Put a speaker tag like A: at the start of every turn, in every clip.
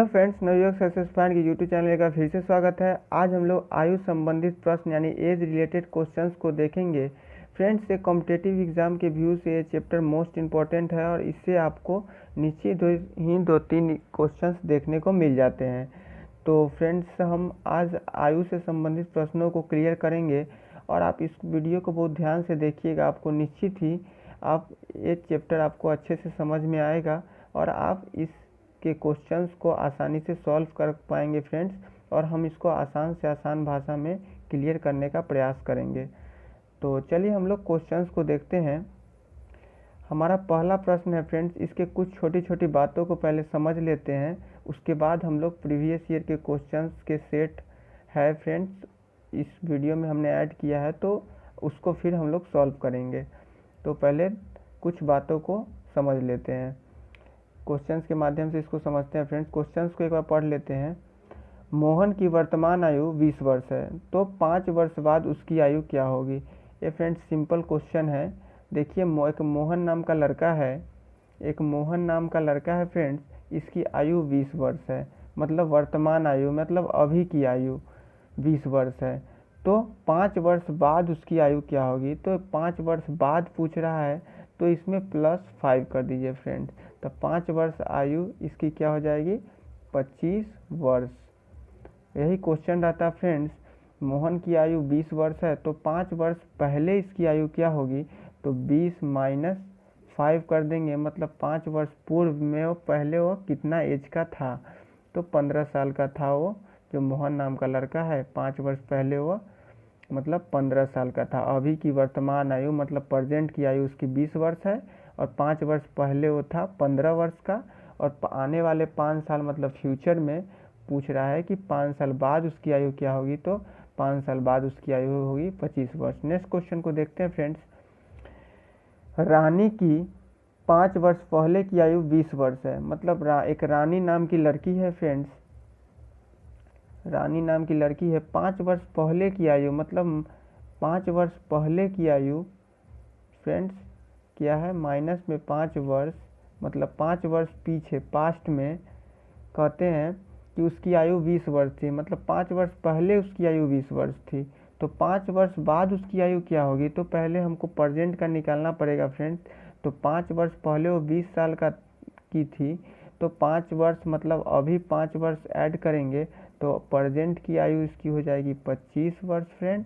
A: Hello friends, नवयुवक success find की YouTube channel का फिर से स्वागत है। आज हम लोग आयु संबंधित प्रश्न यानी एज रिलेटेड क्वेश्चंस को देखेंगे। फ्रेंड्स, ये कॉम्पिटिटिव एग्जाम के व्यू से ये चैप्टर मोस्ट इम्पॉर्टेंट है और इससे आपको नीचे दो तीन क्वेश्चंस देखने को मिल जाते हैं। तो फ्रेंड्स, हम आज आयु से संबंधित प्रश्नों को क्लियर करेंगे और आप इस वीडियो को बहुत ध्यान से देखिएगा। आपको निश्चित ही ये चैप्टर आपको अच्छे से समझ में आएगा और आप इस के क्वेश्चंस को आसानी से सॉल्व कर पाएंगे फ्रेंड्स, और हम इसको आसान से आसान भाषा में क्लियर करने का प्रयास करेंगे। तो चलिए हम लोग क्वेश्चंस को देखते हैं। हमारा पहला प्रश्न है फ्रेंड्स, इसके कुछ छोटी छोटी बातों को पहले समझ लेते हैं, उसके बाद हम लोग प्रीवियस ईयर के क्वेश्चंस के सेट है फ्रेंड्स इस वीडियो में हमने ऐड किया है, तो उसको फिर हम लोग सॉल्व करेंगे। तो पहले कुछ बातों को समझ लेते हैं, क्वेश्चंस के माध्यम से इसको समझते हैं फ्रेंड्स। क्वेश्चंस को एक बार पढ़ लेते हैं। मोहन की वर्तमान आयु 20 वर्ष है, तो 5 वर्ष बाद उसकी आयु क्या होगी। ये फ्रेंड्स सिंपल क्वेश्चन है। देखिए, एक मोहन नाम का लड़का है फ्रेंड्स, इसकी आयु 20 वर्ष है, मतलब वर्तमान आयु मतलब अभी की आयु 20 वर्ष है। तो 5 वर्ष बाद उसकी आयु क्या होगी। तो 5 वर्ष बाद पूछ रहा है, तो इसमें +5 कर दीजिए फ्रेंड्स। तो 5 वर्ष आयु इसकी क्या हो जाएगी, 25 वर्ष। यही क्वेश्चन रहता है फ्रेंड्स। मोहन की आयु 20 वर्ष है, तो 5 वर्ष पहले इसकी आयु क्या होगी। तो 20 - 5 कर देंगे, मतलब 5 वर्ष पूर्व में वो पहले वो कितना एज का था। तो 15 साल का था वो, जो मोहन नाम का लड़का है। 5 वर्ष पहले वो मतलब 15 साल का था। अभी की वर्तमान आयु मतलब प्रेजेंट की आयु उसकी 20 वर्ष है, और 5 वर्ष पहले वो था 15 वर्ष का, और आने वाले 5 साल मतलब फ्यूचर में पूछ रहा है कि 5 साल बाद उसकी आयु क्या होगी। तो 5 साल बाद उसकी आयु होगी 25 वर्ष। नेक्स्ट क्वेश्चन को देखते हैं फ्रेंड्स। रानी की 5 वर्ष पहले की आयु 20 वर्ष है, मतलब एक रानी नाम की लड़की है फ्रेंड्स। रानी नाम की लड़की है, 5 वर्ष पहले की आयु मतलब 5 वर्ष पहले की आयु फ्रेंड्स क्या है, माइनस में 5 वर्ष मतलब 5 वर्ष पीछे पास्ट में कहते हैं कि उसकी आयु 20 वर्ष थी, मतलब 5 वर्ष पहले उसकी आयु 20 वर्ष थी। तो 5 वर्ष बाद उसकी आयु क्या होगी। तो पहले हमको प्रेजेंट का निकालना पड़ेगा फ्रेंड्स। तो 5 वर्ष पहले वो 20 साल की थी, तो 5 वर्ष मतलब अभी 5 वर्ष ऐड करेंगे, तो प्रेजेंट की आयु इसकी हो जाएगी 25 वर्ष फ्रेंड।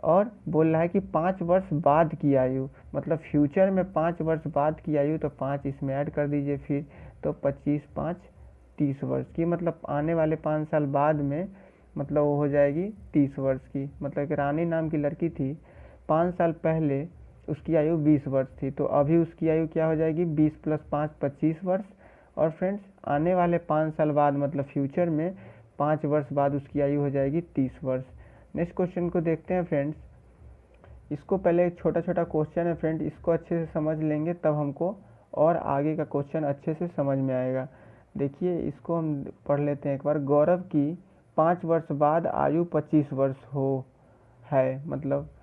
A: और बोल रहा है कि 5 वर्ष बाद की आयु मतलब फ्यूचर में 5 वर्ष बाद की आयु, तो 5 इसमें ऐड कर दीजिए फिर। तो 25 - 5 = 30 वर्ष की, मतलब आने वाले 5 साल बाद में मतलब वो हो जाएगी 30 वर्ष की। मतलब कि रानी नाम की लड़की थी, 5 साल पहले उसकी आयु 20 वर्ष थी, तो अभी उसकी आयु क्या हो जाएगी, 20 + 5 = 25 वर्ष। और फ्रेंड्स आने वाले 5 साल बाद मतलब फ्यूचर में 5 वर्ष बाद उसकी आयु हो जाएगी 30 वर्ष। नेक्स्ट क्वेश्चन को देखते हैं फ्रेंड्स। इसको पहले एक छोटा छोटा क्वेश्चन है फ्रेंड, इसको अच्छे से समझ लेंगे तब हमको और आगे का क्वेश्चन अच्छे से समझ में आएगा। देखिए, इसको हम पढ़ लेते हैं एक बार। गौरव की 5 वर्ष बाद आयु 25 वर्ष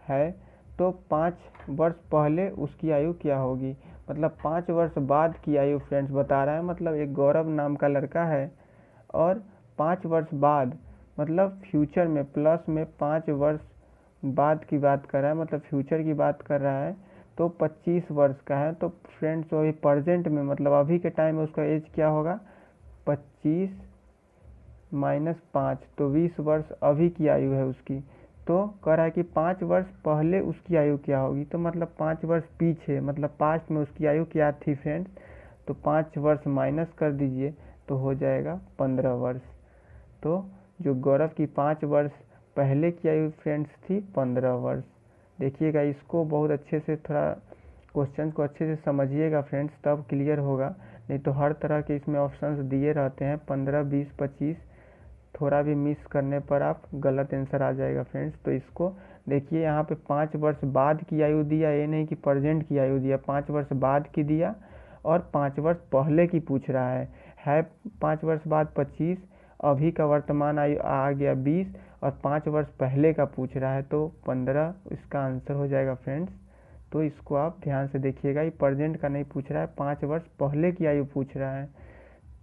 A: है, तो 5 वर्ष पहले उसकी आयु क्या होगी। मतलब 5 वर्ष बाद की आयु फ्रेंड्स बता रहा है, मतलब एक गौरव नाम का लड़का है, और 5 वर्ष बाद मतलब फ्यूचर में प्लस में 5 वर्ष बाद की बात कर रहा है, मतलब फ्यूचर की बात कर रहा है। तो 25 वर्ष का है, तो फ्रेंड्स वही प्रेजेंट में मतलब अभी के टाइम में उसका एज क्या होगा, 25 - 5, तो 20 वर्ष अभी की आयु है उसकी। तो कह रहा है कि 5 वर्ष पहले उसकी आयु क्या होगी। तो मतलब 5 वर्ष पीछे मतलब पास्ट में उसकी आयु क्या थी फ्रेंड्स। तो 5 वर्ष माइनस कर दीजिए, तो हो जाएगा 15 वर्ष। तो जो गौरव की 5 वर्ष पहले की आयु फ्रेंड्स थी 15 वर्ष। देखिएगा, इसको बहुत अच्छे से थोड़ा क्वेश्चन को अच्छे से समझिएगा फ्रेंड्स, तब क्लियर होगा। नहीं तो हर तरह के इसमें ऑप्शंस दिए रहते हैं, 15, 20, 25, थोड़ा भी मिस करने पर आप गलत आंसर आ जाएगा फ्रेंड्स। तो इसको देखिए, यहाँ पे 5 वर्ष बाद की आयु दिया, ये नहीं कि प्रेजेंट की आयु दिया, 5 वर्ष बाद की दिया और 5 वर्ष पहले की पूछ रहा है 5 वर्ष बाद 25, अभी का वर्तमान आयु आ गया 20, और 5 वर्ष पहले का पूछ रहा है, तो 15 इसका आंसर हो जाएगा फ्रेंड्स। तो इसको आप ध्यान से देखिएगा, ये प्रेजेंट का नहीं पूछ रहा है, 5 वर्ष पहले की आयु पूछ रहा है।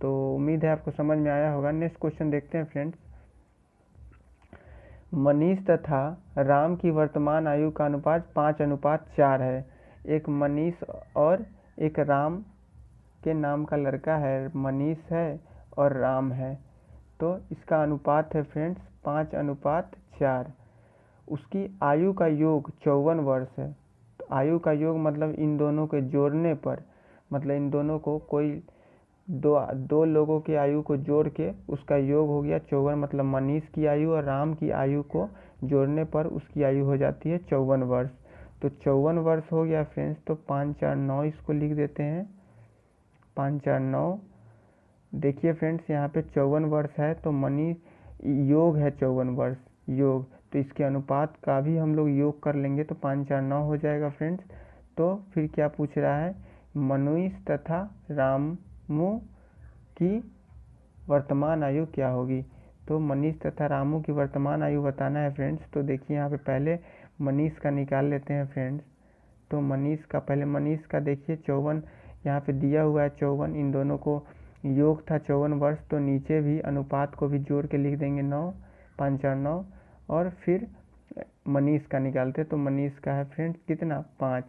A: तो उम्मीद है आपको समझ में आया होगा। नेक्स्ट क्वेश्चन देखते हैं फ्रेंड्स। मनीष तथा राम की वर्तमान आयु का अनुपात 5:4 है। एक मनीष और एक राम के नाम का लड़का है, मनीष है और राम है, तो इसका अनुपात है फ्रेंड्स 5:4। उसकी आयु का योग 54 वर्ष है। तो आयु का योग मतलब इन दोनों के जोड़ने पर, मतलब इन दोनों को कोई दो लोगों की आयु को जोड़ के उसका योग हो गया 54, मतलब मनीष की आयु और राम की आयु को जोड़ने पर उसकी आयु हो जाती है 54 वर्ष। तो 54 वर्ष हो गया फ्रेंड्स। तो 549 इसको लिख देते हैं, 549। देखिए फ्रेंड्स यहाँ पे 54 वर्ष है तो मनीष योग है 54 वर्ष योग, तो इसके अनुपात का भी हम लोग योग कर लेंगे तो 549 हो जाएगा फ्रेंड्स। तो फिर क्या पूछ रहा है, मनीष तथा रामू की वर्तमान आयु क्या होगी। तो मनीष तथा रामू की वर्तमान आयु बताना है फ्रेंड्स। तो देखिए यहाँ पे पहले मनीष का निकाल लेते हैं फ्रेंड्स। तो मनीष का पहले मनीष का देखिए 54 यहाँ पे दिया हुआ है 54, इन दोनों को योग था 54 वर्ष, तो नीचे भी अनुपात को भी जोड़ के लिख देंगे 9, 549 और फिर मनीष का निकालते। तो मनीष का है फ्रेंड्स कितना 5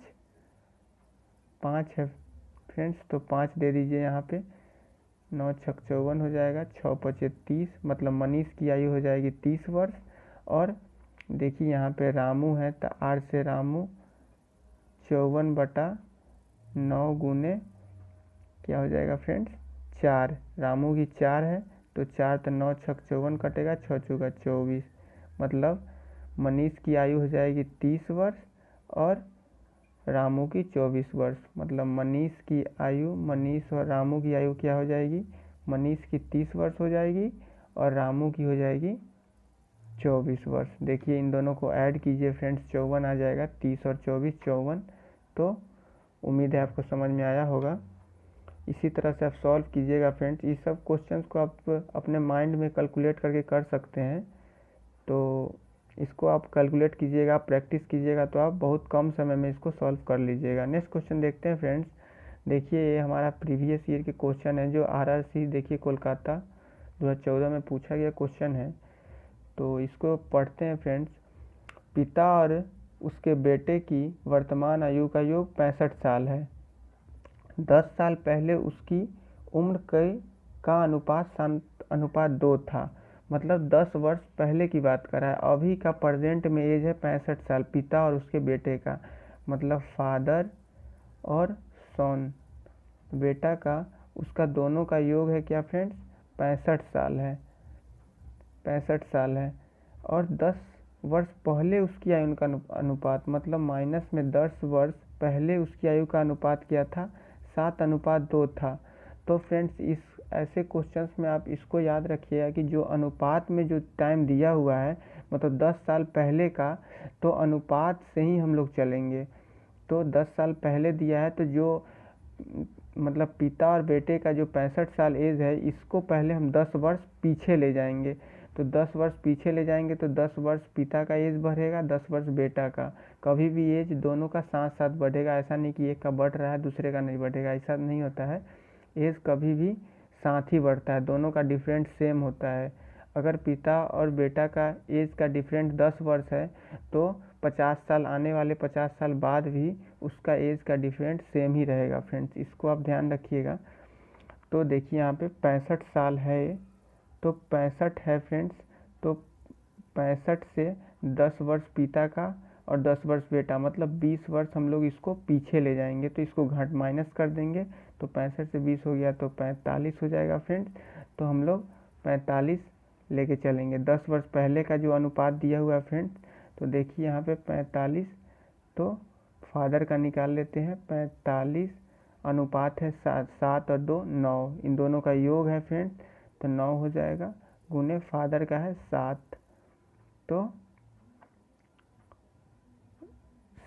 A: है फ्रेंड्स, तो 5 दे दीजिए यहाँ पे, 9 छक 54 हो जाएगा, 6 पचे 30, मतलब मनीष की आयु हो जाएगी 30 वर्ष। और देखिए यहाँ पे रामू है तो 8 से रामू 54/9 गुने क्या हो जाएगा फ्रेंड्स 4, रामू की 4 है तो 4 तो 9 छक 54 कटेगा, 6 चौका 24, मतलब मनीष की आयु हो जाएगी 30 वर्ष और रामू की 24 वर्ष। मतलब मनीष की आयु, मनीष और रामू की आयु क्या हो जाएगी, मनीष की 30 वर्ष हो जाएगी और रामू की हो जाएगी 24 वर्ष। देखिए इन दोनों को ऐड कीजिए फ्रेंड्स, 54 आ जाएगा, 30 और 24 54। तो उम्मीद है आपको समझ में आया होगा। इसी तरह से आप सॉल्व कीजिएगा फ्रेंड्स। इस सब क्वेश्चंस को आप अपने माइंड में कैलकुलेट करके कर सकते हैं। तो इसको आप कैलकुलेट कीजिएगा, प्रैक्टिस कीजिएगा तो आप बहुत कम समय में इसको सॉल्व कर लीजिएगा। नेक्स्ट क्वेश्चन देखते हैं फ्रेंड्स। देखिए ये हमारा प्रीवियस ईयर के क्वेश्चन है जो RRC देखिए कोलकाता 2014 में पूछा गया क्वेश्चन है। तो इसको पढ़ते हैं फ्रेंड्स। पिता और उसके बेटे की वर्तमान आयु का योग 65 साल है। 10 साल पहले उसकी उम्र का अनुपात 2 था, मतलब 10 वर्ष पहले की बात कर रहा है। अभी का प्रेजेंट में एज है 65 साल पिता और उसके बेटे का, मतलब फादर और सन, बेटा का, उसका दोनों का योग है क्या फ्रेंड्स 65 साल है, 65 साल है। और 10 वर्ष पहले उसकी आयु का अनुपात, मतलब माइनस में 10 वर्ष पहले उसकी आयु का अनुपात क्या था 7:2 था। तो फ्रेंड्स इस ऐसे क्वेश्चंस में आप इसको याद रखिएगा कि जो अनुपात में जो टाइम दिया हुआ है, मतलब 10 साल पहले का, तो अनुपात से ही हम लोग चलेंगे। तो 10 साल पहले दिया है तो जो मतलब पिता और बेटे का जो 65 साल एज है, इसको पहले हम 10 वर्ष पीछे ले जाएंगे। तो 10 वर्ष पीछे ले जाएंगे तो 10 वर्ष पिता का एज बढ़ेगा, 10 वर्ष बेटा का। कभी भी एज दोनों का साथ साथ बढ़ेगा, ऐसा नहीं कि एक का बढ़ रहा है दूसरे का नहीं बढ़ेगा, ऐसा नहीं होता है। एज कभी भी साथ ही बढ़ता है, दोनों का डिफरेंट सेम होता है। अगर पिता और बेटा का एज का डिफरेंट 10 वर्ष है तो 50 साल आने वाले 50 साल बाद भी उसका एज का डिफरेंट सेम ही रहेगा फ्रेंड्स, इसको आप ध्यान रखिएगा। तो देखिए यहाँ पे 65 साल है, तो 65 है फ्रेंड्स, तो 65 से 10 वर्ष पिता का और 10 वर्ष बेटा, मतलब 20 वर्ष हम लोग इसको पीछे ले जाएंगे। तो इसको घट माइनस कर देंगे तो 65 से 20 हो गया तो 45 हो जाएगा फ्रेंड्स। तो हम लोग 45 लेके चलेंगे। 10 वर्ष पहले का जो अनुपात दिया हुआ है फ्रेंड्स, तो देखिए यहाँ पे 45, तो फादर का निकाल लेते हैं। 45 अनुपात है 7 और 2 9, इन दोनों का योग है फ्रेंड्स, तो 9 हो जाएगा, गुने फादर का है 7, तो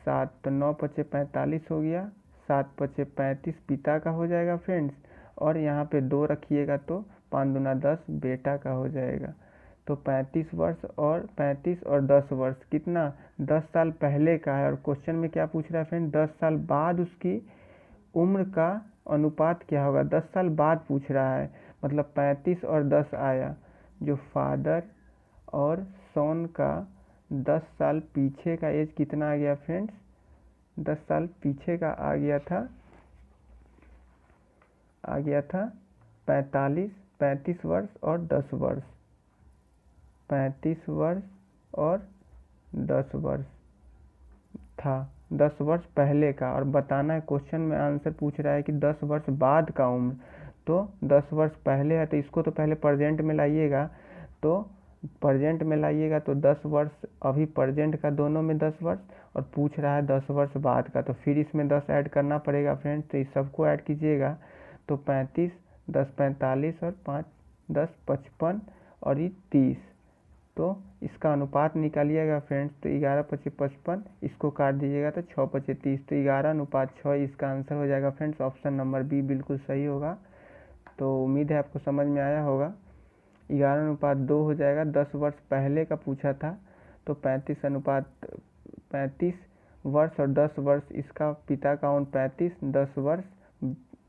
A: 7 तो 9 पचे 45 हो गया, 7 पचे 35 पिता का हो जाएगा फ्रेंड्स, और यहाँ पे 2 रखिएगा तो 5 दूना 10 बेटा का हो जाएगा। तो 35 वर्ष और 35 और 10 वर्ष कितना 10 साल पहले का है। और क्वेश्चन में क्या पूछ रहा है फ्रेंड, 10 साल बाद उसकी उम्र का अनुपात क्या होगा, 10 साल बाद पूछ रहा है, मतलब 35 और 10 आया, जो फादर और सन का 10 साल पीछे का एज कितना आ गया फ्रेंड्स, 10 साल पीछे का आ गया था 35 वर्ष और 10 वर्ष, 35 वर्ष और 10 वर्ष था, 10 वर्ष पहले का। और बताना है, क्वेश्चन में आंसर पूछ रहा है कि 10 वर्ष बाद का उम्र, तो 10 वर्ष पहले है तो इसको तो पहले प्रेजेंट में लाइएगा, तो प्रेजेंट में लाइएगा तो 10 वर्ष अभी प्रेजेंट का दोनों में 10 वर्ष, और पूछ रहा है 10 वर्ष बाद का, तो फिर इसमें 10 ऐड करना पड़ेगा फ्रेंड्स। तो इस सबको ऐड कीजिएगा तो 35, 10 45 और 5 10 55 और ये 30, तो इसका अनुपात निकालिएगा फ्रेंड्स। तो 11 25 55, इसको काट दीजिएगा तो 6 25 30, तो 11:6 इसका आंसर हो जाएगा फ्रेंड्स। ऑप्शन नंबर बी बिल्कुल सही होगा। तो उम्मीद है आपको समझ में आया होगा। 11:2 हो जाएगा, 10 वर्ष पहले का पूछा था, तो 35 वर्ष और 10 वर्ष, इसका पिता का उम्र 35, 10 वर्ष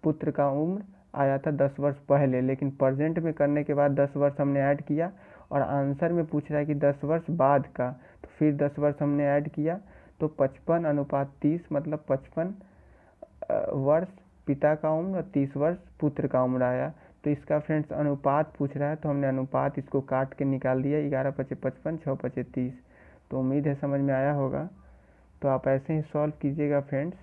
A: पुत्र का उम्र आया था 10 वर्ष पहले, लेकिन प्रेजेंट में करने के बाद 10 वर्ष हमने ऐड किया, और आंसर में पूछ रहा है कि 10 वर्ष बाद का, तो फिर 10 वर्ष हमने ऐड किया, तो 55:30, मतलब 55 वर्ष पिता का उम्र और 30 वर्ष पुत्र का उम्र आया। तो इसका फ्रेंड्स अनुपात पूछ रहा है, तो हमने अनुपात इसको काट के निकाल दिया, 11 25 55, 6 25 30। तो उम्मीद है समझ में आया होगा। तो आप ऐसे ही सॉल्व कीजिएगा फ्रेंड्स,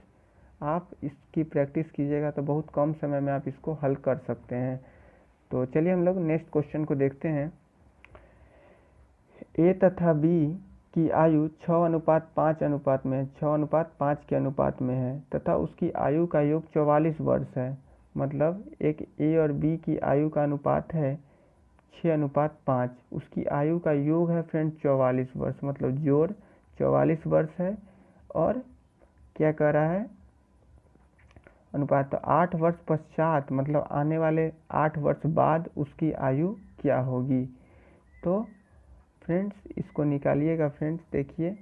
A: आप इसकी प्रैक्टिस कीजिएगा तो बहुत कम समय में आप इसको हल कर सकते हैं। तो चलिए हम लोग नेक्स्ट क्वेश्चन को देखते हैं। ए तथा बी की आयु 6:5 में है, 6:5 के अनुपात में है, तथा उसकी आयु का योग 44 वर्ष है। मतलब एक ए और बी की आयु का अनुपात है 6:5, उसकी आयु का योग है फ्रेंड 44 वर्ष, मतलब जोड़ 44 वर्ष है। और क्या कह रहा है अनुपात, तो 8 वर्ष पश्चात, मतलब आने वाले 8 वर्ष बाद उसकी आयु क्या होगी। तो फ्रेंड्स इसको निकालिएगा फ्रेंड्स, देखिए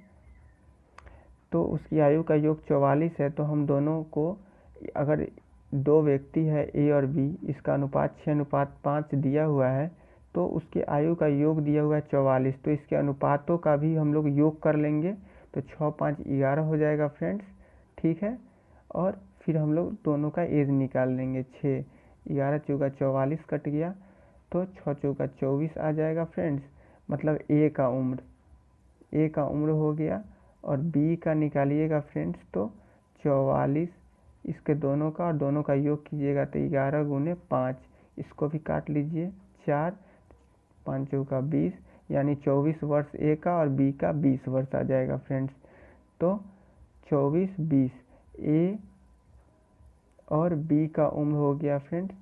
A: तो उसकी आयु का योग 44 है, तो हम दोनों को, अगर दो व्यक्ति है ए और बी, इसका अनुपात 6:5 दिया हुआ है, तो उसकी आयु का योग दिया हुआ है 44, तो इसके अनुपातों का भी हम लोग योग कर लेंगे, तो 6 5 11 हो जाएगा फ्रेंड्स, ठीक है। और फिर हम लोग दोनों का एज निकाल लेंगे, 6 11 चौका 44 कट गया, तो 6 चौका 24 आ जाएगा फ्रेंड्स, मतलब ए का उम्र हो गया। और बी का निकालिएगा फ्रेंड्स, तो 44 इसके दोनों का, और दोनों का योग कीजिएगा तो 11 गुने 5, इसको भी काट लीजिए, 4 5 चौका 20, यानी 24 वर्ष ए का और बी का 20 वर्ष आ जाएगा फ्रेंड्स। तो 24 20, ए और बी का उम्र हो गया फ्रेंड्स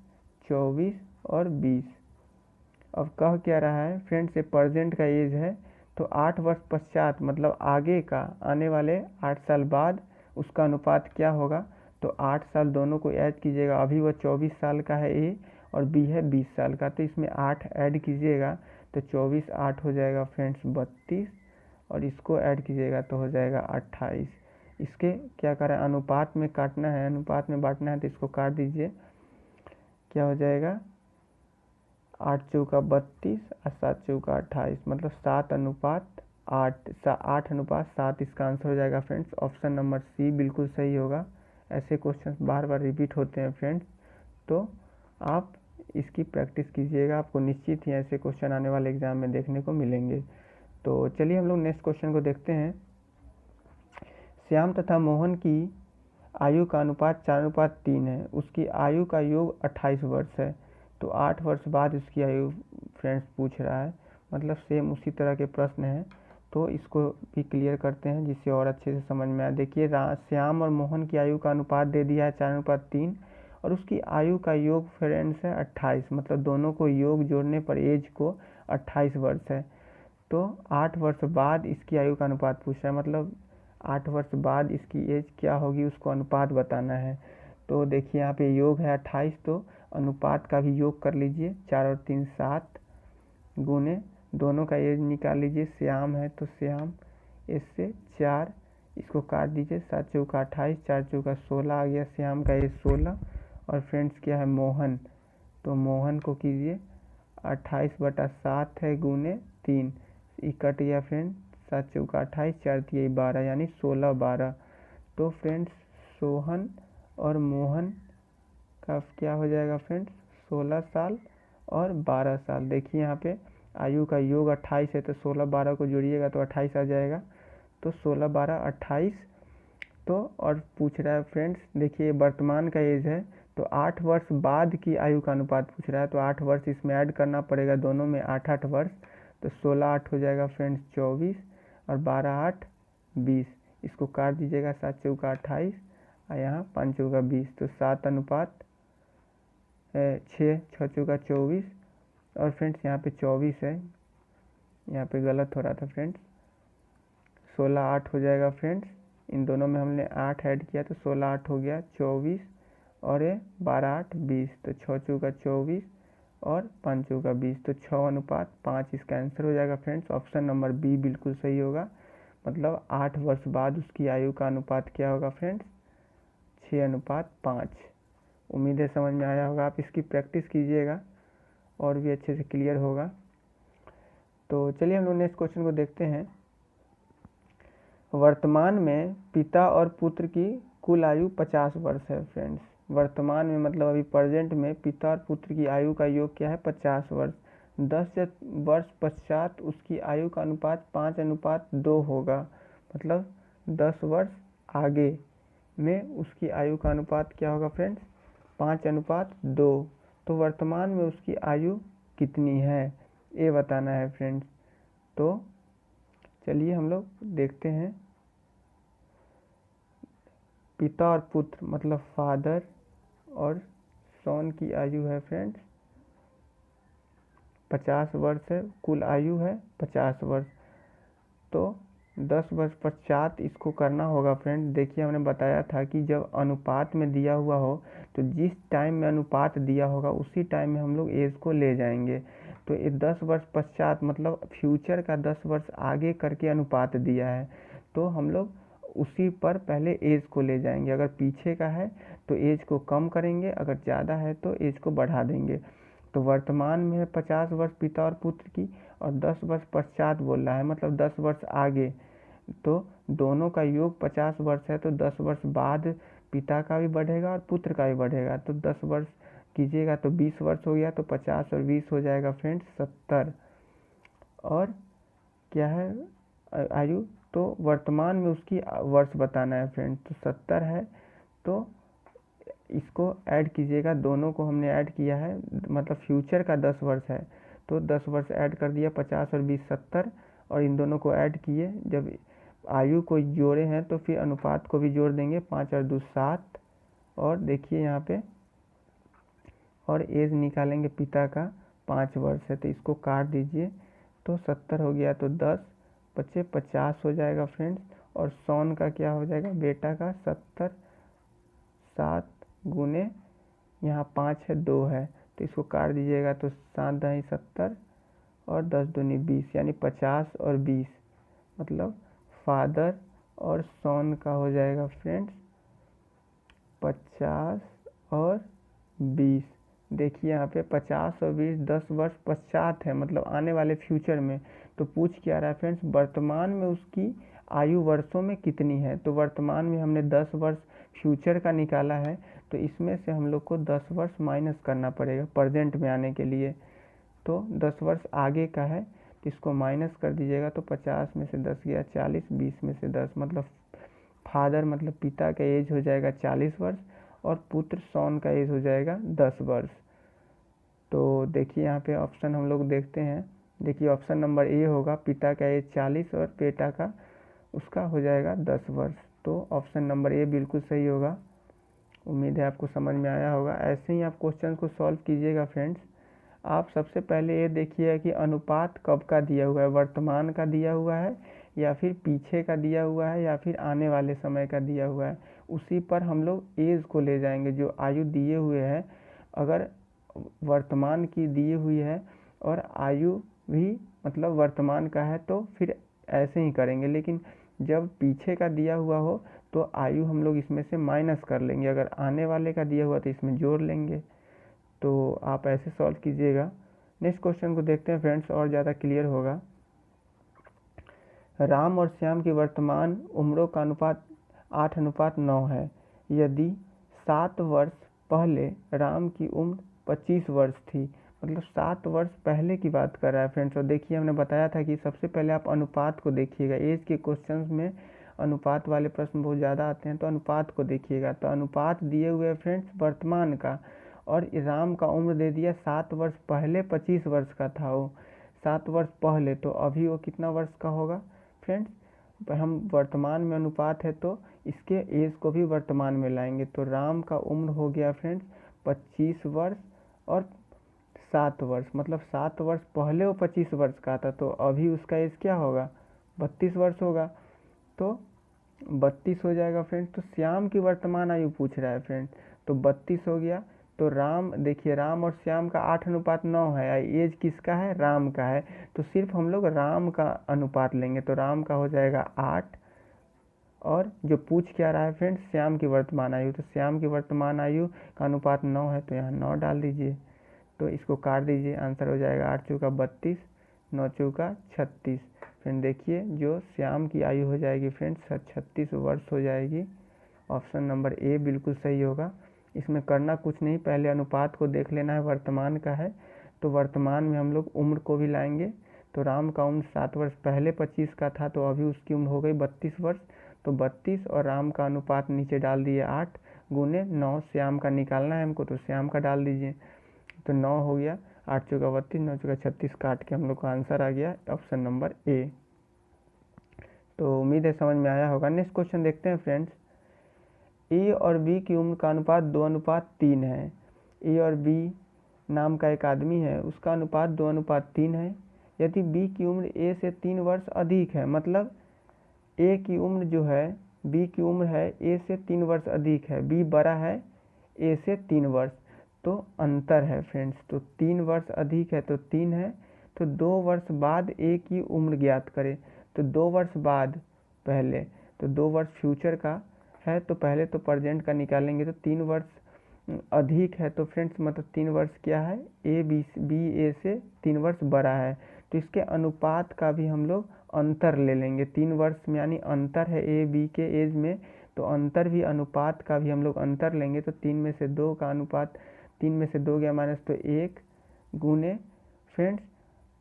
A: 24 और 20। अब कह क्या रहा है फ्रेंड्स, ये प्रेजेंट का एज है, तो 8 वर्ष पश्चात, मतलब आगे का, आने वाले 8 साल बाद उसका अनुपात क्या होगा। तो 8 साल दोनों को ऐड कीजिएगा, अभी वह 24 साल का है ए और बी है 20 साल का, तो इसमें 8 ऐड कीजिएगा, तो 24 8 हो जाएगा फ्रेंड्स 32, और इसको ऐड कीजिएगा तो हो जाएगा 28। इसके क्या करें, अनुपात में काटना है, अनुपात में बांटना है, तो इसको काट दीजिए, क्या हो जाएगा 8 चौका 32 और 7 चौका 28, मतलब 8:8 इसका आंसर हो जाएगा फ्रेंड्स। ऑप्शन नंबर सी बिल्कुल सही होगा। ऐसे क्वेश्चंस बार बार रिपीट होते हैं फ्रेंड्स, तो आप इसकी प्रैक्टिस कीजिएगा, आपको निश्चित ही ऐसे क्वेश्चन आने वाले एग्जाम में देखने को मिलेंगे। तो चलिए हम लोग नेक्स्ट क्वेश्चन को देखते हैं। श्याम तथा मोहन की आयु का अनुपात 4:3 है, उसकी आयु का योग 28 वर्ष है, तो 8 वर्ष बाद उसकी आयु फ्रेंड्स पूछ रहा है, मतलब सेम उसी तरह के प्रश्न हैं, तो इसको भी क्लियर करते हैं जिससे और अच्छे से समझ में आए। देखिए श्याम और मोहन की आयु का अनुपात दे दिया है 4:3, और उसकी आयु का योग फ्रेंड्स है 28, मतलब दोनों को योग जोड़ने पर एज को 28 वर्ष है। तो 8 वर्ष बाद इसकी आयु का अनुपात पूछ रहा है, मतलब 8 वर्ष बाद इसकी एज क्या होगी उसको अनुपात बताना है। तो देखिए यहाँ पे योग है 28, तो अनुपात का भी योग कर लीजिए, 4 और 3 7 गुने दोनों का एज निकाल लीजिए। श्याम है तो श्याम इससे 4, इसको काट दीजिए, 7 चौका 28, 4 चौका 16 आ गया, श्याम का एज 16। और फ्रेंड्स क्या है मोहन, तो मोहन को कीजिए 28/7 है गुने 3, ये कट गया फ्रेंड्स, 7 चौका 28, 4 तिया 12 यानी 16/12। तो फ्रेंड्स सोहन और मोहन का क्या हो जाएगा फ्रेंड्स, 16 साल और 12 साल। देखिए यहाँ पे आयु का योग 28 है, तो 16-12 को जोड़िएगा तो 28 आ जाएगा। तो 16-12-28। तो और पूछ रहा है फ्रेंड्स, देखिए वर्तमान का एज है, तो 8 वर्ष बाद की आयु का अनुपात पूछ रहा है, तो 8 वर्ष इसमें ऐड करना पड़ेगा, दोनों में 8-8 वर्ष। तो 16-8 हो जाएगा फ्रेंड्स 24 और 12-8 20। इसको काट दीजिएगा, 7 चौका 28 और यहाँ 5 चौका 20, तो 7:6, 6 चौका 24। और फ्रेंड्स यहाँ पे 24 है, यहाँ पे गलत हो रहा था फ्रेंड्स, 16-8 हो जाएगा फ्रेंड्स। इन दोनों में हमने 8 ऐड किया तो 16-8 हो गया 24 और ये 12-8 20। तो 6 चौका 24 और 5 चौका 20, तो 6:5 इसका आंसर हो जाएगा फ्रेंड्स। ऑप्शन नंबर बी बिल्कुल सही होगा, मतलब 8 वर्ष बाद उसकी आयु का अनुपात क्या होगा फ्रेंड्स, 6:5। उम्मीद है समझ में आया होगा, आप इसकी प्रैक्टिस कीजिएगा और भी अच्छे से क्लियर होगा। तो चलिए हम लोग नेक्स्ट क्वेश्चन को देखते हैं। वर्तमान में पिता और पुत्र की कुल आयु 50 वर्ष है फ्रेंड्स। वर्तमान में मतलब अभी प्रेजेंट में पिता और पुत्र की आयु का योग क्या है, 50 वर्ष। 10 वर्ष पश्चात उसकी आयु का अनुपात 5:2 होगा, मतलब 10 वर्ष आगे में उसकी आयु का अनुपात क्या होगा फ्रेंड्स, 5:2। तो वर्तमान में उसकी आयु कितनी है ये बताना है फ्रेंड्स। तो चलिए हम लोग देखते हैं। पिता और पुत्र मतलब फादर और सन की आयु है फ्रेंड्स 50 वर्ष है, कुल आयु है 50 वर्ष। तो 10 वर्ष पश्चात इसको करना होगा फ्रेंड। देखिए हमने बताया था कि जब अनुपात में दिया हुआ हो तो जिस टाइम में अनुपात दिया होगा उसी टाइम में हम लोग एज को ले जाएंगे। तो ये 10 वर्ष पश्चात मतलब फ्यूचर का 10 वर्ष आगे करके अनुपात दिया है, तो हम लोग उसी पर पहले एज को ले जाएंगे। अगर पीछे का है तो एज को कम करेंगे, अगर ज़्यादा है तो एज को बढ़ा देंगे। तो वर्तमान में है 50 वर्ष पिता और पुत्र की, और 10 वर्ष पश्चात बोल रहा है मतलब 10 वर्ष आगे। तो दोनों का योग 50 वर्ष है, तो 10 वर्ष बाद पिता का भी बढ़ेगा और पुत्र का भी बढ़ेगा। तो 10 वर्ष कीजिएगा तो 20 वर्ष हो गया, तो 50 और 20 हो जाएगा फ्रेंड्स 70। और क्या है आयु, तो वर्तमान में उसकी वर्ष बताना है फ्रेंड्स, तो 70 है। तो इसको ऐड कीजिएगा, दोनों को हमने ऐड किया है, मतलब फ्यूचर का 10 वर्ष है तो 10 वर्ष ऐड कर दिया, 50 और 20 70, और इन दोनों को ऐड किए। जब आयु को जोड़े हैं तो फिर अनुपात को भी जोड़ देंगे, 5 और 2 7। और देखिए यहाँ पे और एज निकालेंगे, पिता का 5 वर्ष है तो इसको काट दीजिए, तो 70 हो गया, तो 10 बचे 50 हो जाएगा फ्रेंड्स। और सन का क्या हो जाएगा, बेटा का 70, 7 गुने यहाँ 5 है 2 है, तो इसको काट दीजिएगा, तो 7 दही 70 और 10 दूनी 20 यानी 50 और 20, मतलब फादर और सन का हो जाएगा फ्रेंड्स 50 और 20। देखिए यहाँ पे 50 और 20 10 वर्ष पश्चात है, मतलब आने वाले फ्यूचर में। तो पूछ क्या रहा है फ्रेंड्स, वर्तमान में उसकी आयु वर्षों में कितनी है। तो वर्तमान में हमने 10 वर्ष फ्यूचर का निकाला है, तो इसमें से हम लोग को 10 वर्ष माइनस करना पड़ेगा प्रेजेंट में आने के लिए। तो 10 वर्ष आगे का है तो इसको माइनस कर दीजिएगा, तो 50 में से 10 गया 40, 20 में से 10 मतलब फादर मतलब पिता का एज हो जाएगा 40 वर्ष और पुत्र सन का एज हो जाएगा 10 वर्ष। तो देखिए यहाँ पे ऑप्शन हम लोग देखते हैं। देखिए ऑप्शन नंबर ए होगा, पिता का एज 40 और बेटा का उसका हो जाएगा 10 वर्ष। तो ऑप्शन नंबर ए बिल्कुल सही होगा। उम्मीद है आपको समझ में आया होगा। ऐसे ही आप क्वेश्चन को सॉल्व कीजिएगा फ्रेंड्स। आप सबसे पहले ये देखिए कि अनुपात कब का दिया हुआ है, वर्तमान का दिया हुआ है या फिर पीछे का दिया हुआ है या फिर आने वाले समय का दिया हुआ है। उसी पर हम लोग एज को ले जाएंगे, जो आयु दिए हुए हैं। अगर वर्तमान की दी हुई है और आयु भी मतलब वर्तमान का है तो फिर ऐसे ही करेंगे, लेकिन जब पीछे का दिया हुआ हो तो आयु हम लोग इसमें से माइनस कर लेंगे, अगर आने वाले का दिया हुआ तो इसमें जोड़ लेंगे। तो आप ऐसे सॉल्व कीजिएगा। नेक्स्ट क्वेश्चन को देखते हैं फ्रेंड्स, और ज़्यादा क्लियर होगा। राम और श्याम की वर्तमान उम्रों का अनुपात 8:9 है। यदि 7 वर्ष पहले राम की उम्र 25 वर्ष थी, मतलब 7 वर्ष पहले की बात कर रहा है फ्रेंड्स। और देखिए हमने बताया था कि सबसे पहले आप अनुपात को देखिएगा। एज के क्वेश्चंस में अनुपात वाले प्रश्न बहुत ज़्यादा आते हैं, तो अनुपात को देखिएगा। तो अनुपात दिए हुए फ्रेंड्स वर्तमान का, और राम का उम्र दे दिया 7 वर्ष पहले 25 वर्ष का था वो, 7 वर्ष पहले। तो अभी वो कितना वर्ष का होगा फ्रेंड्स? हम वर्तमान में अनुपात है तो इसके एज को भी वर्तमान में लाएंगे। तो राम का उम्र हो गया फ्रेंड्स 25 वर्ष और 7 वर्ष, मतलब 7 वर्ष पहले वो 25 वर्ष का था, तो अभी उसका एज क्या होगा? 32 वर्ष होगा। तो 32 हो जाएगा फ्रेंड्स। तो श्याम की वर्तमान आयु पूछ रहा है फ्रेंड्स, तो 32 हो गया। तो राम, देखिए राम और श्याम का 8:9 है, एज किसका है? राम का है। तो सिर्फ हम लोग राम का अनुपात लेंगे, तो राम का हो जाएगा 8, और जो पूछ क्या रहा है फ्रेंड्स? श्याम की वर्तमान आयु। तो श्याम की वर्तमान आयु का अनुपात 9 है, तो यहाँ 9 डाल दीजिए। तो इसको काट दीजिए, आंसर हो जाएगा 8 चौका 32, 9 चौका 36। फ्रेंड देखिए जो श्याम की आयु हो जाएगी फ्रेंड्स 36 वर्ष हो जाएगी। ऑप्शन नंबर ए बिल्कुल सही होगा। इसमें करना कुछ नहीं, पहले अनुपात को देख लेना है, वर्तमान का है तो वर्तमान में हम लोग उम्र को भी लाएंगे। तो राम का उम्र 7 वर्ष पहले 25 का था, तो अभी उसकी उम्र हो गई 32 वर्ष। तो 32 और राम का अनुपात नीचे डाल दिए 8 गुने 9, श्याम का निकालना है हमको, तो श्याम का डाल दीजिए। तो 9 हो गया, 8 चौका 32, 9 चौका 36, काट के हम लोग का आंसर आ गया ऑप्शन नंबर ए। तो उम्मीद है समझ में आया होगा। नेक्स्ट क्वेश्चन देखते हैं फ्रेंड्स। ए और बी की उम्र का अनुपात 2:3 है। ए और बी नाम का एक आदमी है, उसका अनुपात 2:3 है। यदि बी की उम्र ए से 3 वर्ष अधिक है, मतलब ए की उम्र जो है, बी की उम्र है ए से 3 वर्ष अधिक है, बी बड़ा है ए से 3 वर्ष, तो अंतर है फ्रेंड्स। तो 3 वर्ष अधिक है तो 3 है, तो 2 वर्ष बाद ए की उम्र ज्ञात करें। तो 2 वर्ष बाद पहले, तो 2 वर्ष फ्यूचर का है, तो पहले तो प्रेजेंट का निकालेंगे। तो 3 वर्ष अधिक है, तो फ्रेंड्स मतलब 3 वर्ष क्या है? ए बी ए से 3 वर्ष बड़ा है, तो इसके अनुपात का भी हम लोग अंतर ले लेंगे। 3 वर्ष में यानी अंतर है ए बी के एज में, तो अंतर भी, अनुपात का भी हम लोग अंतर लेंगे। तो 3 में से 2 का अनुपात, 3 में से 2 गया माइनस, तो 1 गुने फ्रेंड्स,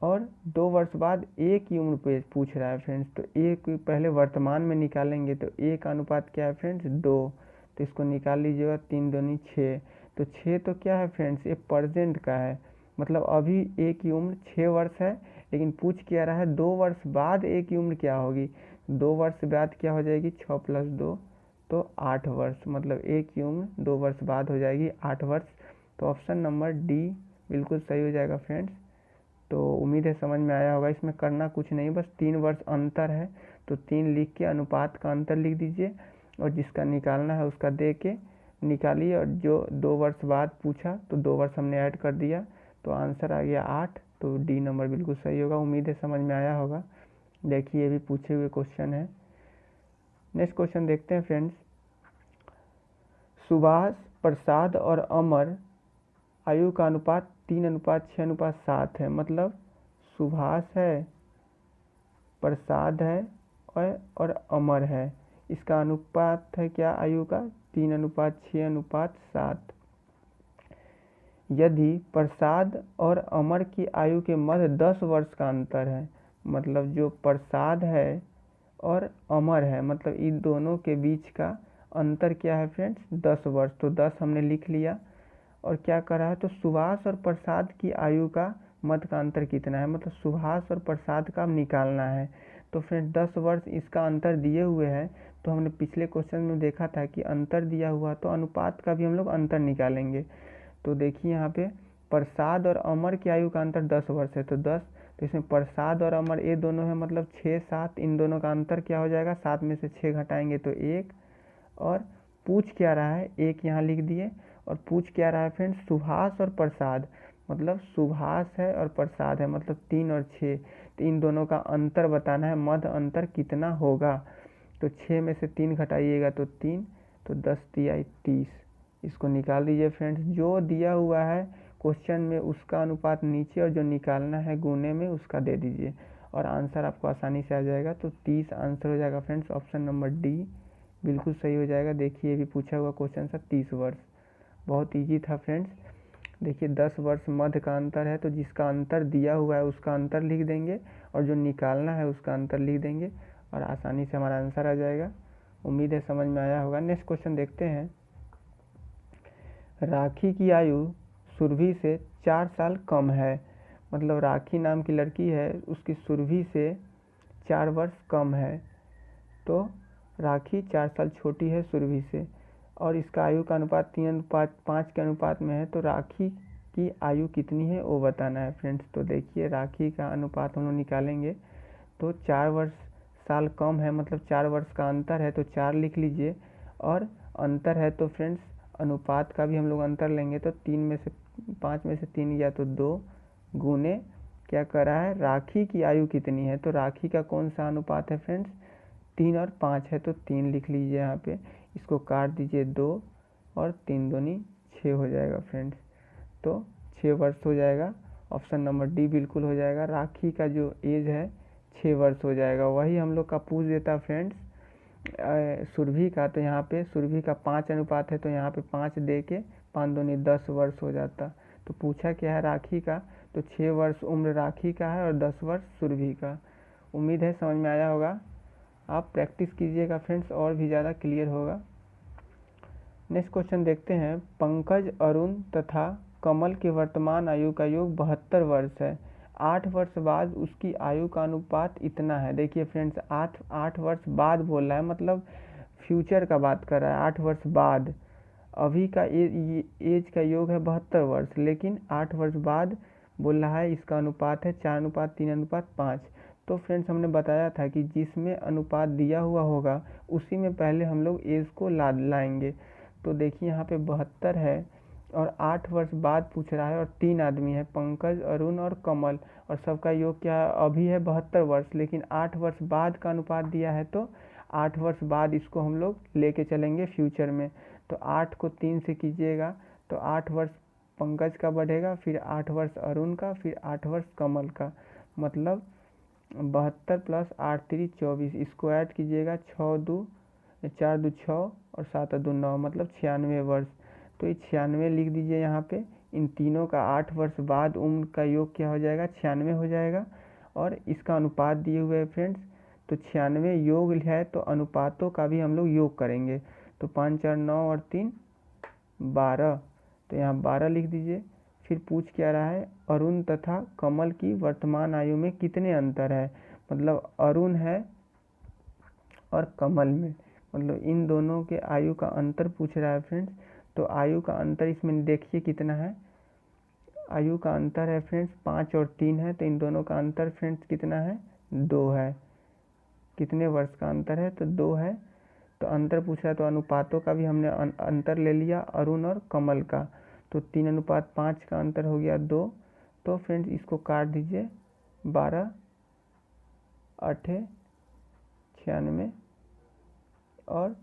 A: और 2 वर्ष बाद ए की उम्र पे पूछ रहा है फ्रेंड्स, तो ए की पहले वर्तमान में निकालेंगे। तो ए का अनुपात क्या है फ्रेंड्स? 2, तो इसको निकाल लीजिएगा, 3 दूनी 6। तो 6 तो क्या है फ्रेंड्स? ये प्रेजेंट का है, मतलब अभी ए की उम्र 6 वर्ष है, लेकिन पूछ क्या रहा है? 2 वर्ष बाद ए की उम्र क्या होगी? 2 वर्ष बाद क्या हो जाएगी? 6 + 2 तो 8 वर्ष, मतलब ए की उम्र 2 वर्ष बाद हो जाएगी 8 वर्ष। तो ऑप्शन नंबर डी बिल्कुल सही हो जाएगा फ्रेंड्स। तो उम्मीद है समझ में आया होगा। इसमें करना कुछ नहीं, बस 3 वर्ष अंतर है, तो 3 लिख के अनुपात का अंतर लिख दीजिए, और जिसका निकालना है उसका दे के निकालिए, और जो 2 वर्ष बाद पूछा तो 2 वर्ष हमने ऐड कर दिया, तो आंसर आ गया 8। तो डी नंबर बिल्कुल सही होगा। उम्मीद है समझ में आया होगा। देखिए ये भी पूछे हुए क्वेश्चन है। नेक्स्ट क्वेश्चन देखते हैं फ्रेंड्स। सुभाष, प्रसाद और अमर आयु का अनुपात 3:6:7 है, मतलब सुभाष है, प्रसाद है और अमर है। इसका अनुपात है क्या आयु का? 3:6:7। यदि प्रसाद और अमर की आयु के मध्य 10 वर्ष का अंतर है, मतलब जो प्रसाद है और अमर है, मतलब इन दोनों के बीच का अंतर क्या है फ्रेंड्स? 10 वर्ष। तो 10 हमने लिख लिया, और क्या कर रहा है? तो सुभाष और प्रसाद की आयु का मध्य का अंतर कितना है, मतलब सुभाष और प्रसाद का निकालना है। तो फ्रेंड 10 वर्ष इसका अंतर दिए हुए हैं, तो हमने पिछले क्वेश्चन में देखा था कि अंतर दिया हुआ तो अनुपात का भी हम लोग अंतर निकालेंगे। तो देखिए यहाँ पे प्रसाद और अमर की आयु का अंतर 10 वर्ष है, तो 10, तो इसमें प्रसाद और अमर ये दोनों है, मतलब 6 7, इन दोनों का अंतर क्या हो जाएगा? 7 में से 6 घटाएंगे तो 1, और पूछ क्या रहा है? 1 यहाँ लिख दिए, और पूछ क्या रहा है फ्रेंड्स? सुभाष और प्रसाद, मतलब सुभाष है और प्रसाद है, मतलब 3 और 6, तो इन दोनों का अंतर बताना है, मध्य अंतर कितना होगा। तो 6 में से 3 घटाइएगा तो 3, तो 10 × 30, इसको निकाल दीजिए फ्रेंड्स। जो दिया हुआ है क्वेश्चन में उसका अनुपात नीचे और जो निकालना है गुने में उसका दे दीजिए और आंसर आपको आसानी से आ जाएगा। तो 30 आंसर हो जाएगा फ्रेंड्स। ऑप्शन नंबर डी बिल्कुल सही हो जाएगा। देखिए ये भी पूछा हुआ क्वेश्चन था 30 वर्ष, बहुत ईजी था फ्रेंड्स। देखिए 10 वर्ष मध्य का अंतर है तो जिसका अंतर दिया हुआ है उसका अंतर लिख देंगे और जो निकालना है उसका अंतर लिख देंगे और आसानी से हमारा आंसर आ जाएगा। उम्मीद है समझ में आया होगा। नेक्स्ट क्वेश्चन देखते हैं। राखी की आयु सुरभि से 4 साल कम है। मतलब राखी नाम की लड़की है, उसकी सुरभि से 4 वर्ष कम है। तो राखी 4 साल छोटी है सुरभि से और इसका आयु का अनुपात 3:5 के अनुपात में है। तो राखी की आयु कितनी है वो बताना है फ्रेंड्स। तो देखिए राखी का अनुपात हम लोग निकालेंगे तो 4 वर्ष साल कम है, मतलब 4 वर्ष का अंतर है तो 4 लिख लीजिए और अंतर है तो फ्रेंड्स अनुपात का भी हम लोग अंतर लेंगे तो 5 में से 3 गया तो 2 गुने क्या कर रहा है राखी की आयु कितनी है। तो राखी का कौन सा अनुपात है फ्रेंड्स 3 और 5 है तो 3 लिख लीजिए यहाँ पे। इसको काट दीजिए 2 और 3 दूनी 6 हो जाएगा फ्रेंड्स। तो 6 वर्ष हो जाएगा। ऑप्शन नंबर डी बिल्कुल हो जाएगा। राखी का जो एज है 6 वर्ष हो जाएगा। वही हम लोग का पूछ देता फ्रेंड्स सुरभि का, तो यहाँ पे सुरभि का 5 अनुपात है तो यहाँ पे 5 दे के 5 दूनी 10 वर्ष हो जाता। तो पूछा क्या है राखी का, तो 6 वर्ष उम्र राखी का है और 10 वर्ष सुरभि का। उम्मीद है समझ में आया होगा। आप प्रैक्टिस कीजिएगा फ्रेंड्स और भी ज़्यादा क्लियर होगा। नेक्स्ट क्वेश्चन देखते हैं। पंकज, अरुण तथा कमल की वर्तमान आयु का योग 72 वर्ष है। 8 वर्ष बाद उसकी आयु का अनुपात इतना है। देखिए फ्रेंड्स 8 वर्ष बाद बोल रहा है, मतलब फ्यूचर का बात कर रहा है। 8 वर्ष बाद, अभी का एज का योग है 72 वर्ष, लेकिन 8 वर्ष बाद बोल रहा है इसका अनुपात है 4:3:5। तो फ्रेंड्स हमने बताया था कि जिसमें अनुपात दिया हुआ होगा उसी में पहले हम लोग एज को लाएंगे। तो देखिए यहाँ पे 72 है और 8 वर्ष बाद पूछ रहा है और 3 आदमी है, पंकज, अरुण और कमल, और सबका योग क्या है अभी है 72 वर्ष, लेकिन 8 वर्ष बाद का अनुपात दिया है तो 8 वर्ष बाद इसको हम लोग लेके चलेंगे फ्यूचर में। तो 8 को 3 से कीजिएगा तो 8 वर्ष पंकज का बढ़ेगा, फिर 8 वर्ष अरुण का, फिर 8 वर्ष कमल का, मतलब 72 प्लस 8 3 24। इसको ऐड कीजिएगा 4 2 6 और 7 2 9, मतलब 96 वर्ष। तो ये 96 लिख दीजिए यहाँ पे। इन तीनों का 8 वर्ष बाद उम्र का योग क्या हो जाएगा 96 हो जाएगा और इसका अनुपात दिए हुए है फ्रेंड्स। तो 96 योग है तो अनुपातों का भी हम लोग योग करेंगे। तो 5 4 9 और 3 12, तो यहाँ 12 लिख दीजिए। फिर पूछ क्या रहा है अरुण तथा कमल की वर्तमान आयु में कितने अंतर है, मतलब अरुण है और कमल में, मतलब इन दोनों के आयु का अंतर पूछ रहा है फ्रेंड्स। तो आयु का अंतर इसमें देखिए कितना है, आयु का अंतर है फ्रेंड्स 5 और 3 है, तो इन दोनों का अंतर फ्रेंड्स कितना है 2 है। कितने वर्ष का अंतर है तो 2 है। तो अंतर पूछ रहा है तो अनुपातों का भी हमने अंतर ले लिया अरुण और कमल का। तो 3:5 का अंतर हो गया 2। तो फ्रेंड्स इसको काट दीजिए 12 8 96 और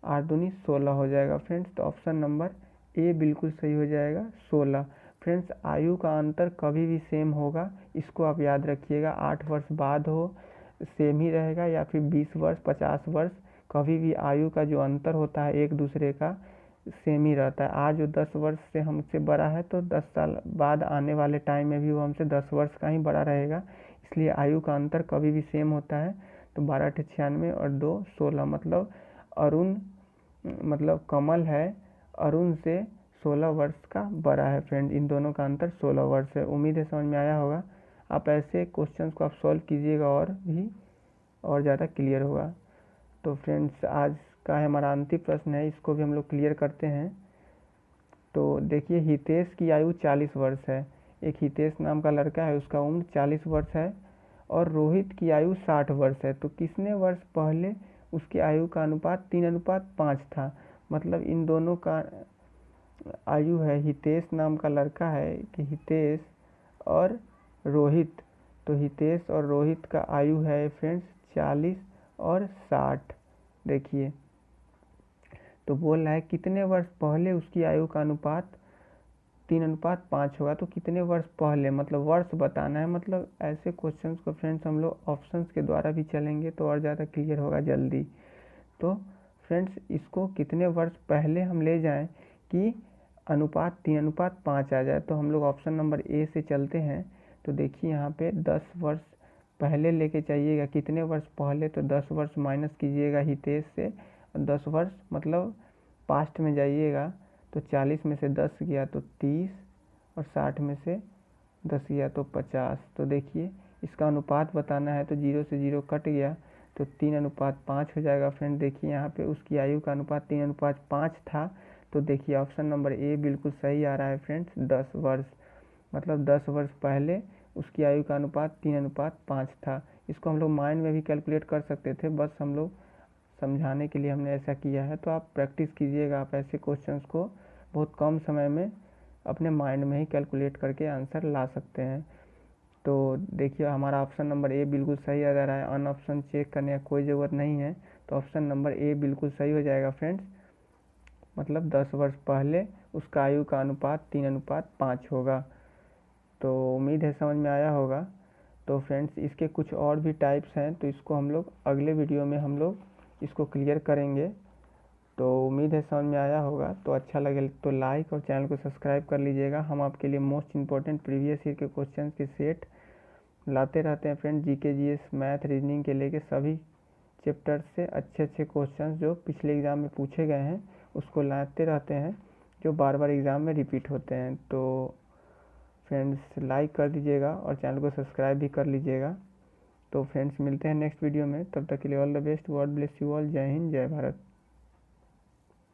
A: 8 दूनी 16 हो जाएगा फ्रेंड्स। तो ऑप्शन नंबर ए बिल्कुल सही हो जाएगा 16। फ्रेंड्स आयु का अंतर कभी भी सेम होगा, इसको आप याद रखिएगा। 8 वर्ष बाद हो सेम ही रहेगा या फिर 20 वर्ष 50 वर्ष, कभी भी आयु का जो अंतर होता है एक दूसरे का सेम ही रहता है। आज वो 10 वर्ष से हमसे बड़ा है तो 10 साल बाद आने वाले टाइम में भी वो हमसे 10 वर्ष का ही बड़ा रहेगा, इसलिए आयु का अंतर कभी भी सेम होता है। तो 12 8 96 और 2 16, मतलब अरुण मतलब कमल है अरुण से 16 वर्ष का बड़ा है फ्रेंड। इन दोनों का अंतर 16 वर्ष है। उम्मीद है समझ में आया होगा। आप ऐसे क्वेश्चंस को आप सॉल्व कीजिएगा और भी और ज़्यादा क्लियर होगा। तो फ्रेंड्स आज का हमारा अंतिम प्रश्न है, इसको भी हम लोग क्लियर करते हैं। तो देखिए हितेश की आयु 40 वर्ष है। एक हितेश नाम का लड़का है, उसका उम्र 40 वर्ष है और रोहित की आयु 60 वर्ष है। तो कितने वर्ष पहले उसकी आयु का अनुपात 3:5 था, मतलब इन दोनों का आयु है, हितेश नाम का लड़का है कि हितेश और रोहित, तो हितेश और रोहित का आयु है फ्रेंड्स 40 और 60। देखिए तो बोल रहा है कितने वर्ष पहले उसकी आयु का अनुपात 3:5 होगा तो कितने वर्ष पहले, मतलब वर्ष बताना है। मतलब ऐसे क्वेश्चंस को फ्रेंड्स हम लोग ऑप्शंस के द्वारा भी चलेंगे तो और ज़्यादा क्लियर होगा जल्दी। तो फ्रेंड्स इसको कितने वर्ष पहले हम ले जाएं कि अनुपात 3:5 आ जाए, तो हम लोग ऑप्शन नंबर ए से चलते हैं। तो देखिए यहाँ पे 10 वर्ष पहले लेके चाहिएगा, कितने वर्ष पहले, तो 10 वर्ष माइनस कीजिएगा हितेश से, 10 वर्ष मतलब पास्ट में जाइएगा, तो 40 में से 10 गया तो 30, और 60 में से 10 गया तो 50। तो देखिए इसका अनुपात बताना है, तो 0 से 0 कट गया तो 3:5 हो जाएगा। फ्रेंड देखिए यहाँ पे उसकी आयु का अनुपात 3:5 था, तो देखिए ऑप्शन नंबर ए बिल्कुल सही आ रहा है फ्रेंड्स, 10 वर्ष, मतलब 10 वर्ष पहले उसकी आयु का अनुपात 3:5 था। इसको हम लोग माइंड में भी कैलकुलेट कर सकते थे, बस हम लोग समझाने के लिए हमने ऐसा किया है। तो आप प्रैक्टिस कीजिएगा, आप ऐसे क्वेश्चंस को बहुत कम समय में अपने माइंड में ही कैलकुलेट करके आंसर ला सकते हैं। तो देखिए हमारा ऑप्शन नंबर ए बिल्कुल सही आ जा रहा है, अन ऑप्शन चेक करने की कोई ज़रूरत नहीं है, तो ऑप्शन नंबर ए बिल्कुल सही हो जाएगा फ्रेंड्स। मतलब 10 वर्ष पहले उसका आयु का अनुपात 3:5 होगा। तो उम्मीद है समझ में आया होगा। तो फ्रेंड्स इसके कुछ और भी टाइप्स हैं, तो इसको हम लोग अगले वीडियो में हम लोग इसको क्लियर करेंगे। तो उम्मीद है समझ में आया होगा। तो अच्छा लगे तो लाइक और चैनल को सब्सक्राइब कर लीजिएगा। हम आपके लिए मोस्ट इंपॉर्टेंट प्रीवियस ईयर के क्वेश्चन के सेट लाते रहते हैं friend, GK GS math reasoning के लेके सभी चैप्टर से अच्छे अच्छे क्वेश्चंस जो पिछले एग्ज़ाम में पूछे गए हैं उसको लाते रहते हैं, जो बार बार एग्ज़ाम में रिपीट होते हैं। तो फ्रेंड्स लाइक कर दीजिएगा और चैनल को सब्सक्राइब भी कर लीजिएगा। तो फ्रेंड्स मिलते हैं नेक्स्ट वीडियो में, तब तक के लिए all the best, God bless you all, जय हिंद जय भारत।